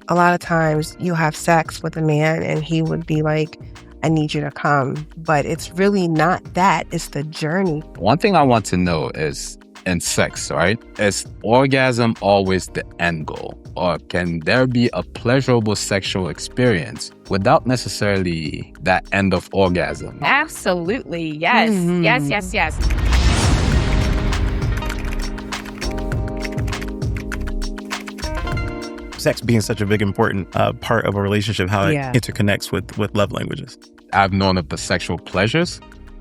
a lot of times you'll have sex with a man and he would be like, I need you to come. But it's really not that. It's the journey. One thing I want to know is in sex, right? Is orgasm always the end goal? Or can there be a pleasurable sexual experience without necessarily that end of orgasm? Absolutely. Yes. Yes, yes, yes. Sex being such a big important part of a relationship, how it Yeah. interconnects with love languages. I've known of the sexual pleasures,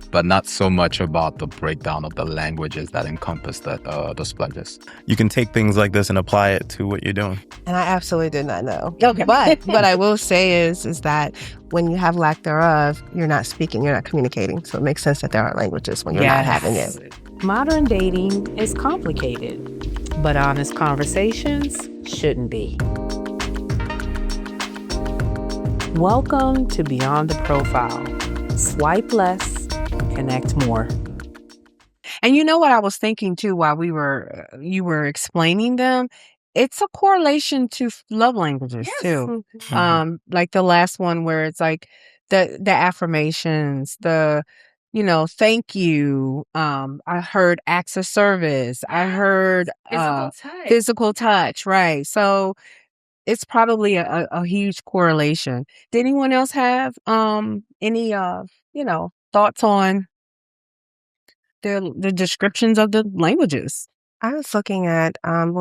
but not so much about the breakdown of the languages that encompass those pleasures. You can take things like this and apply it to what you're doing. And I absolutely did not know. Okay. But what I will say is that when you have lack thereof, you're not speaking, you're not communicating. So it makes sense that there are languages when you're not having it. Modern dating is complicated, but honest conversations shouldn't be. Welcome to Beyond the Profile. Swipe less, connect more. And you know what I was thinking too while you were explaining them? It's a correlation to love languages too. Like the last one where it's like the affirmations, thank you. I heard acts of service. I heard physical touch, right? So it's probably a huge correlation. Did anyone else have any thoughts on the descriptions of the languages? I was looking at,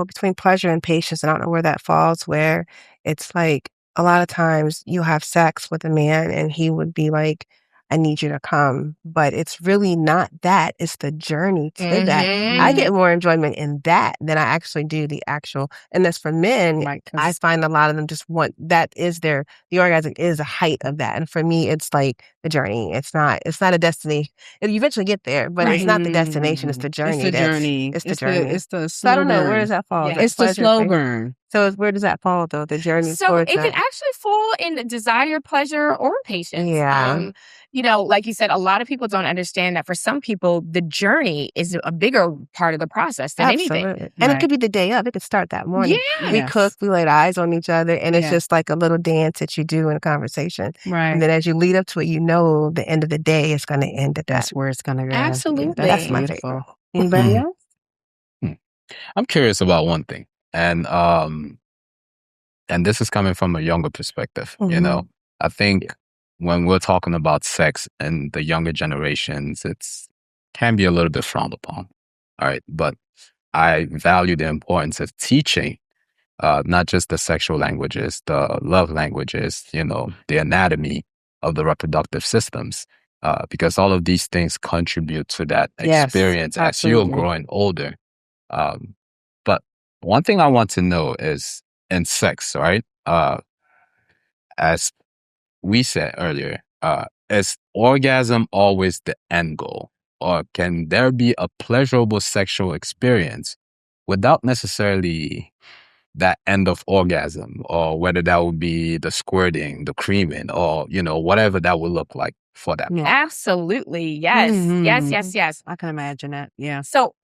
between pleasure and patience, I don't know where that falls, where it's like a lot of times you'll have sex with a man and he would be like, I need you to come. But it's really not that. It's the journey to that. I get more enjoyment in that than I actually do the actual. And that's for men. Right, 'cause- I find a lot of them just want, that is the orgasm is a height of that. And for me, it's like the journey. It's not a destiny. You eventually get there, but it's not the destination. It's the journey. It's the journey. It's the journey. It's the So I slow don't know, where burn. does that fall? Yeah. Is that It's the pleasure slow thing? burn. So where does that fall though? The journey So towards it can that? actually fall in desire, pleasure, or patience. Yeah. Like you said, a lot of people don't understand that for some people, the journey is a bigger part of the process than anything. Absolutely. And it Right. could be the day of. It could start that morning. Yeah. We Yes. cook, we laid eyes on each other, and it's Yeah. just like a little dance that you do in a conversation. Right. And then as you lead up to it, the end of the day is going to end at that. That's where it's gonna go. Absolutely. That's my beautiful. favorite. Anybody else? I'm curious about one thing, and this is coming from a younger perspective. I think when we're talking about sex and the younger generations, it's can be a little bit frowned upon. All right, but I value the importance of teaching, not just the sexual languages, the love languages, the anatomy of the reproductive systems, because all of these things contribute to that Yes, experience as absolutely. you're growing older. But one thing I want to know is in sex, right? As we said earlier, is orgasm always the end goal? Or can there be a pleasurable sexual experience without necessarily that end of orgasm? Or whether that would be the squirting, the creaming, or, whatever that would look like for them. Yeah. Absolutely. Yes. Mhm. Yes, yes, yes. I can imagine that. Yeah. So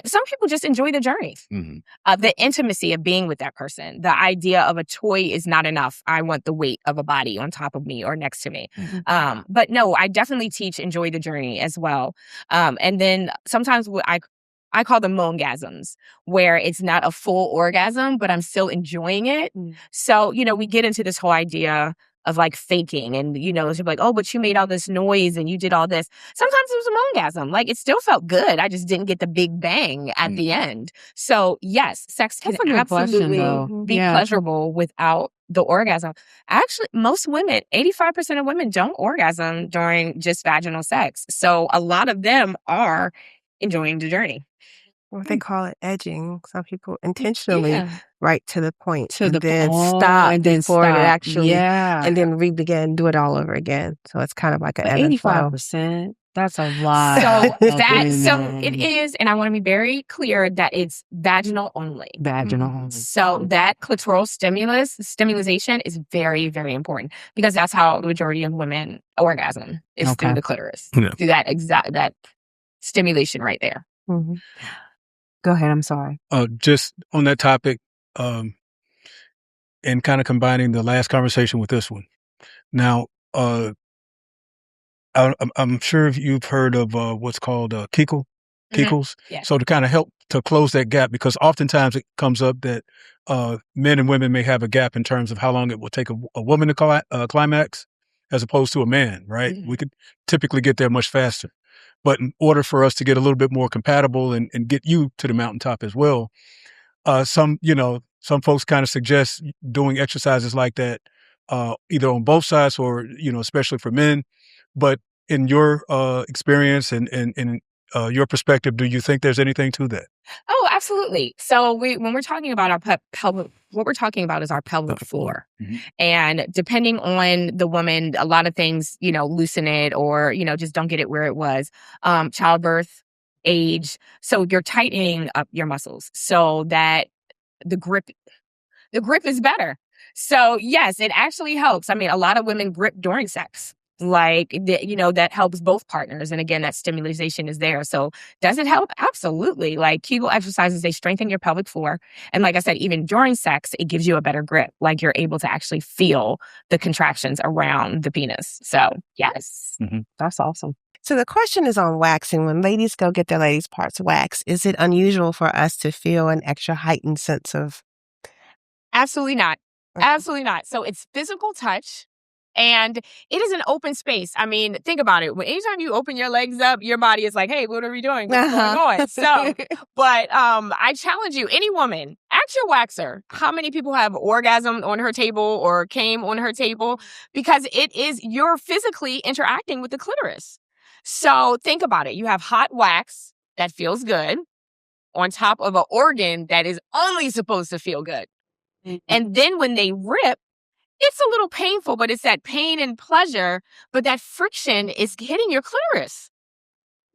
some people just enjoy the journey. Mhm. The intimacy of being with that person. The idea of a toy is not enough. I want the weight of a body on top of me or next to me. But no, I definitely teach enjoy the journey as well. And then sometimes what I call them mongasms, where it's not a full orgasm, but I'm still enjoying it. So, we get into this whole idea of like faking and, it's like, oh, but you made all this noise and you did all this. Sometimes it was a mongasm. Like it still felt good. I just didn't get the big bang at the end. So yes, sex can That's a good question, absolutely though. be Yeah. pleasurable without the orgasm. Actually, most women, 85% of women don't orgasm during just vaginal sex. So a lot of them are enjoying the journey. Or they call it edging. Some people intentionally right to the point To and the then point, stop and then before it stop. actually, Yeah. and then re-begin, do it all over again. So it's kind of like an But ebb and flow. 85%, that's a lot. So of it is, and I want to be very clear that it's vaginal only. vaginal. only. So that clitoral stimulation is very, very important because that's how the majority of women orgasm is Okay. through the clitoris, Yeah. through that stimulation right there. Mhm. Go ahead. I'm sorry. Just on that topic, and kind of combining the last conversation with this one. Now, I'm sure you've heard of what's called Kegels. Yeah. So to kind of help to close that gap, because oftentimes it comes up that men and women may have a gap in terms of how long it will take a woman to climax as opposed to a man, right? Mhm. We could typically get there much faster. But in order for us to get a little bit more compatible and get you to the mountaintop as well, some folks kind of suggest doing exercises like that, either on both sides or, especially for men. But in your experience and your perspective, do you think there's anything to that? Oh, absolutely. So when we're talking about our pelvic, what we're talking about is our pelvic floor. Mhm. And depending on the woman, a lot of things, loosen it or, just don't get it where it was. Childbirth, age. So you're tightening up your muscles so that the grip is better. So yes, it actually helps. I mean, a lot of women grip during sex. That helps both partners. And again, that stimulation is there. So does it help? Absolutely. Like Kegel exercises, they strengthen your pelvic floor. And like I said, even during sex, it gives you a better grip. Like you're able to actually feel the contractions around the penis. So yes, That's awesome. So the question is on waxing. When ladies go get their ladies' parts waxed, is it unusual for us to feel an extra heightened sense of? absolutely not. Absolutely not. So it's physical touch. And it is an open space. I mean, think about it. Anytime you open your legs up, your body is like, hey, what are we doing? What's going on? So, but I challenge you, any woman, ask your waxer, how many people have orgasmed on her table or came on her table? Because you're physically interacting with the clitoris. So think about it. You have hot wax that feels good on top of an organ that is only supposed to feel good. And then when they rip, it's a little painful, but it's that pain and pleasure, but that friction is hitting your clitoris.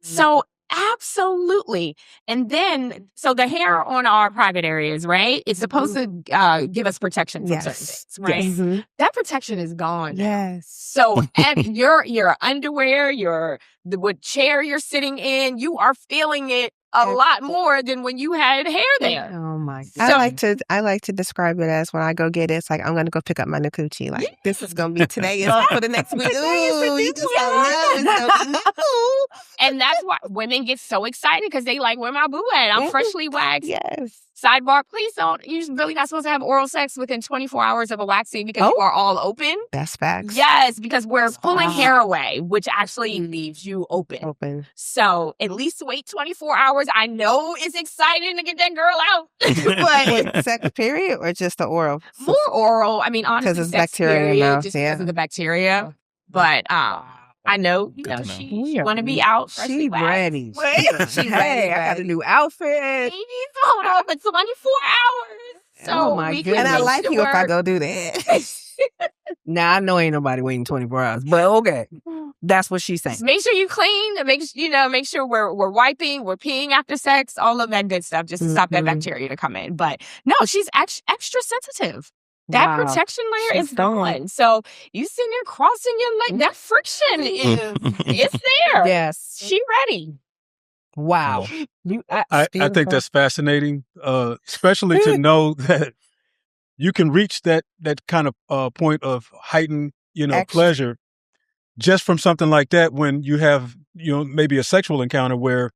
So absolutely. And then, so the hair on our private areas, right? It's supposed to give us protection from certain things, right? Yes. Mhm. That protection is gone. Yes. So your underwear, what chair you're sitting in, you are feeling it a lot more than when you had hair there. Oh my So- I like to describe it as when I go get it, it's like I'm gonna go pick up my new coochie. Like this is gonna be today is for the next week. Ooh, you just don't know. It's gonna be new. And that's why women get so excited because they like, where my boo at? I'm freshly waxed. Yes. Sidebar, please don't. You're really not supposed to have oral sex within 24 hours of a waxing because you are all open. That's facts. Yes, because we're pulling hair away, which actually leaves you open. So at least wait 24 hours. I know it's exciting to get that girl out. But Wait, sex period or just the oral? more oral. I mean, honestly, 'Cause it's sex bacteria in your period, mouth, just yeah. because of the bacteria. But I know, to know. she want to be out. freshly She waxed. ready. She Hey, I got a new outfit. Baby, hold on for 24 hours. So Oh, my we goodness. And I can like make you if I sure- go do that. Now I know ain't nobody waiting 24 hours, but okay. That's what she's saying. Just make sure you clean. Make sure we're wiping, we're peeing after sex, all of that good stuff, just to stop that Mhm. bacteria to come in. But no, she's extra sensitive. That Wow. protection layer She's is gone. So you sitting there crossing your leg. That friction is it's there. Yes. She ready. Wow. I think that's fascinating, especially to know that you can reach that kind of point of heightened, Extra. pleasure just from something like that when you have, maybe a sexual encounter where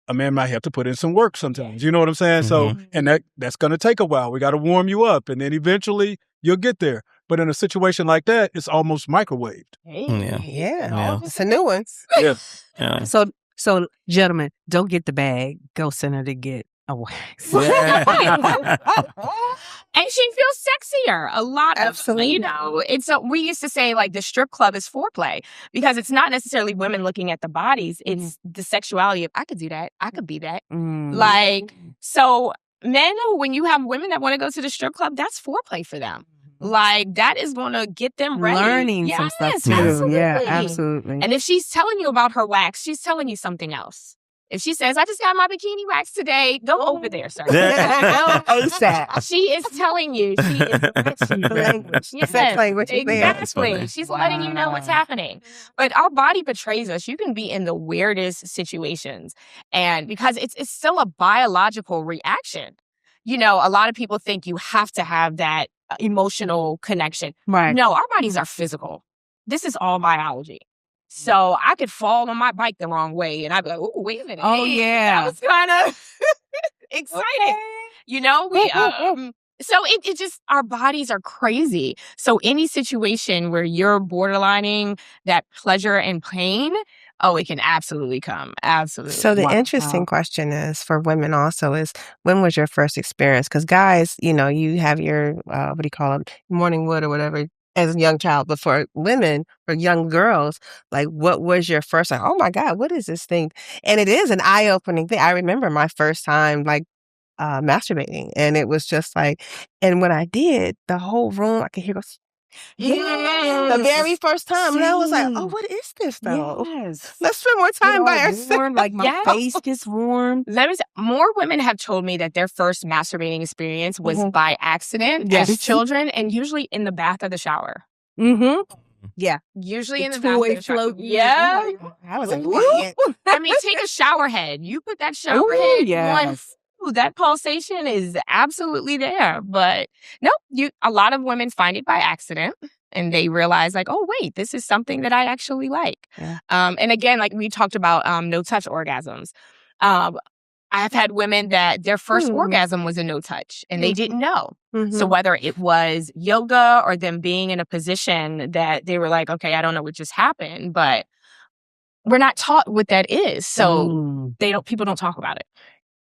a man might have to put in some work sometimes. You know what I'm saying? So, and that's going to take a while. We got to warm you up and then eventually you'll get there. But in a situation like that, it's almost microwaved. Yeah. Yeah. It's a new one. Yeah. Yeah. So gentlemen, don't get the bag. Go send her to get a wax. And she feels sexier. A lot of, Absolutely. we used to say like the strip club is foreplay because it's not necessarily women looking at the bodies. It's the sexuality of, I could do that. I could be that. Like, so men, when you have women that want to go to the strip club, that's foreplay for them. Like, that is going to get them ready. Learning some stuff too. Absolutely. Yeah, absolutely. And if she's telling you about her wax, she's telling you something else. If she says, I just got my bikini wax today, go over there, sir. ASAP. She is telling you. She is Language. Yes, Sex language is there. exactly. She's letting you know what's happening. But our body betrays us. You can be in the weirdest situations. And because it's still a biological reaction. A lot of people think you have to have that emotional connection. Right. No, our bodies are physical. This is all biology. So I could fall on my bike the wrong way and I'd be like, oh, wait a minute. Oh, Hey, yeah. that was kind of exciting. You know, so it just, our bodies are crazy. So any situation where you're borderlining that pleasure and pain, oh, it can absolutely come. Absolutely. So the Wow. interesting question is for women also is, when was your first experience? Because guys, you know, you have your, what do you call it, morning wood or whatever as a young child. But for women, for young girls, like what was your first, like, oh my God, what is this thing? And it is an eye-opening thing. I remember my first time, like, masturbating. And it was just like, and when I did, the whole room, I could hear goes, the very first time. And I was like, oh, what is this though? Yes. Let's spend more time by ourselves. Warm, like my Yes. face gets warm. Let me say, more women have told me that their first masturbating experience was by accident Yes. as children, and usually in the bath of the shower. Mm-hmm. Yeah. Usually The in the bath of toy the shower. float. Yeah. I was like, Whoop. I mean, take a shower head. You put that shower Ooh, head yes. on. Ooh, that pulsation is absolutely there. But no, a lot of women find it by accident. And they realize, like, oh, wait, this is something that I actually like. Yeah. And again, like we talked about no-touch orgasms. I've had women that their first orgasm was a no-touch, and they didn't know. So whether it was yoga or them being in a position that they were like, okay, I don't know what just happened, but we're not taught what that is. So people don't talk about it.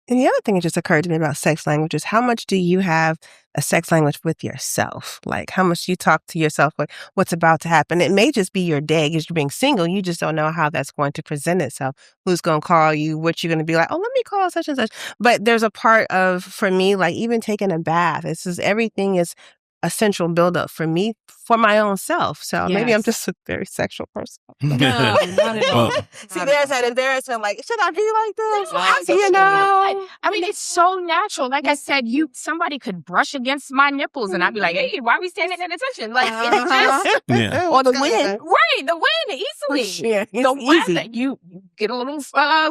And the other thing that just occurred to me about sex language is, how much do you have a sex language with yourself? Like, how much you talk to yourself, like what's about to happen? It may just be your day because you're being single. You just don't know how that's going to present itself. Who's going to call you? What you're going to be like, oh, let me call such and such. But there's a part of, for me, like even taking a bath, it's just, everything is a central buildup for me, for my own self. So maybe I'm just a very sexual person. No, not at all. See, there's that embarrassment. Like, should I be like this? No, You know? I mean, it's so natural. Like I said, somebody could brush against my nipples, and I'd be like, "Hey, why are we standing at attention?" Like it's just, Or the wind. right? The wind easily. Yeah, The easy. weather, you get a little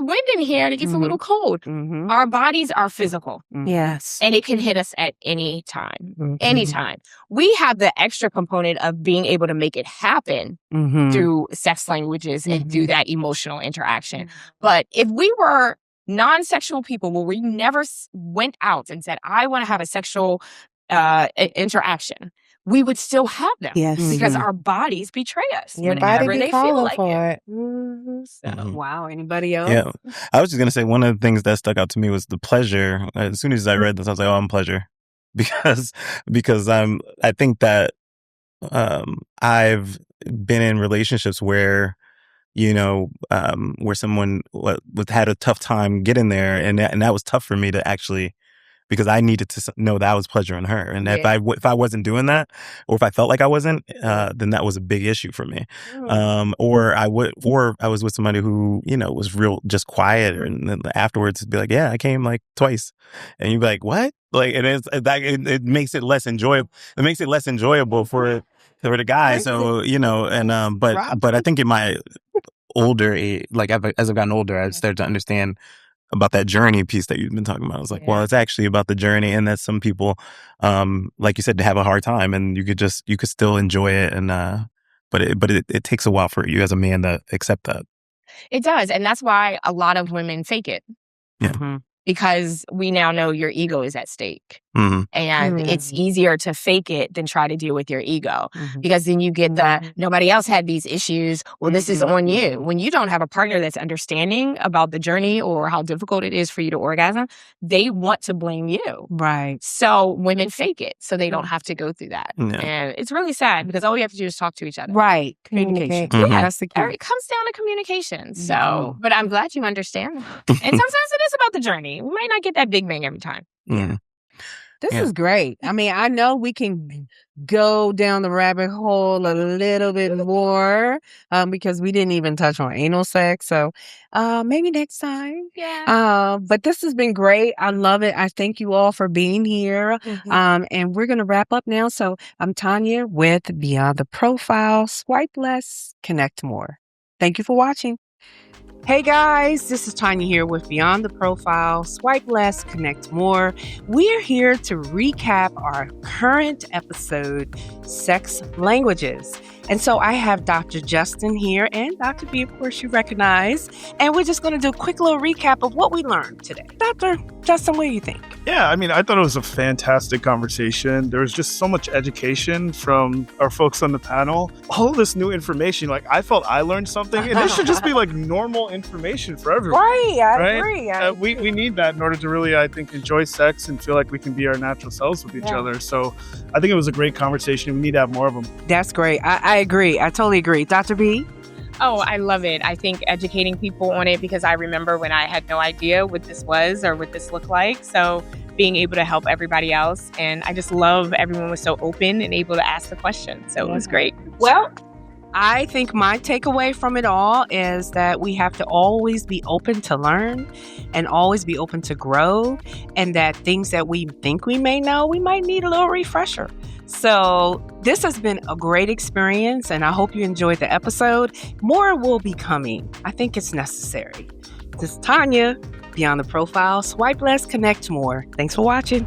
wind in here, and it gets a little cold. Our bodies are physical, Yes. and it can hit us at any time. Anytime. We have the extra component of being able to make it happen through sex languages and through that emotional interaction. But if we were non-sexual people, where we never went out and said, I want to have a sexual interaction, we would still have them. Yes. Because our bodies betray us Your body whenever be they feel calling like for it. it. So, Wow. Anybody else? Yeah. I was just going to say, one of the things that stuck out to me was the pleasure. As soon as I read this, I was like, oh, I'm pleasure. Because I think that I've been in relationships where, you know, where someone had a tough time getting there, and that was tough for me to actually, because I needed to know that I was pleasuring her, and if I wasn't doing that, or if I felt like I wasn't, then that was a big issue for me. Or I was with somebody who, you know, was real just quiet, and then afterwards be like, yeah, I came like twice, and you'd be like, what? Like it makes it less enjoyable. It makes it less enjoyable for the guy. So, you know, and but I think in my older age, like as I've gotten older, I've started to understand about that journey piece that you've been talking about. I was like, well, it's actually about the journey, and that some people, like you said, to have a hard time, and you could still enjoy it, and but it takes a while for you as a man to accept that. It does, and that's why a lot of women fake it. Yeah. Because we now know your ego is at stake. And it's easier to fake it than try to deal with your ego. Because then you get nobody else had these issues. Well, this is on you. When you don't have a partner that's understanding about the journey or how difficult it is for you to orgasm, they want to blame you. Right. So women fake it so they don't have to go through that. And it's really sad because all we have to do is talk to each other. Right. Communication. Yeah, That's the key. it comes down to communication. So, but I'm glad you understand. And sometimes it is about the journey. We might not get that big bang every time. This is great. I mean, I know we can go down the rabbit hole a little bit more because we didn't even touch on anal sex. So maybe next time. Yeah. But this has been great. I love it. I thank you all for being here. And we're going to wrap up now. So I'm Tonya with Beyond the Profile. Swipe less, connect more. Thank you for watching. Hey guys, this is Tonya here with Beyond the Profile, Swipe Less, Connect More. We're here to recap our current episode, Sex Languages. And so I have Dr. Justin here and Dr. B, of course, you recognize. And we're just going to do a quick little recap of what we learned today. Dr. Justin, what do you think? Yeah, I mean, I thought it was a fantastic conversation. There was just so much education from our folks on the panel. All this new information, like I felt I learned something, and this should just be like normal information for everyone. Right, I Right? agree. We need that in order to really, I think, enjoy sex and feel like we can be our natural selves with each other. So I think it was a great conversation. We need to have more of them. That's great. I agree. I totally agree. Dr. B? Oh, I love it. I think educating people on it, because I remember when I had no idea what this was or what this looked like. So being able to help everybody else. And I just love everyone was so open and able to ask the question. So it was great. Well, I think my takeaway from it all is that we have to always be open to learn and always be open to grow, and that things that we think we may know, we might need a little refresher. So this has been a great experience, and I hope you enjoyed the episode. More will be coming. I think it's necessary. This is Tonya, Beyond the Profile, Swipe Less, Connect More. Thanks for watching.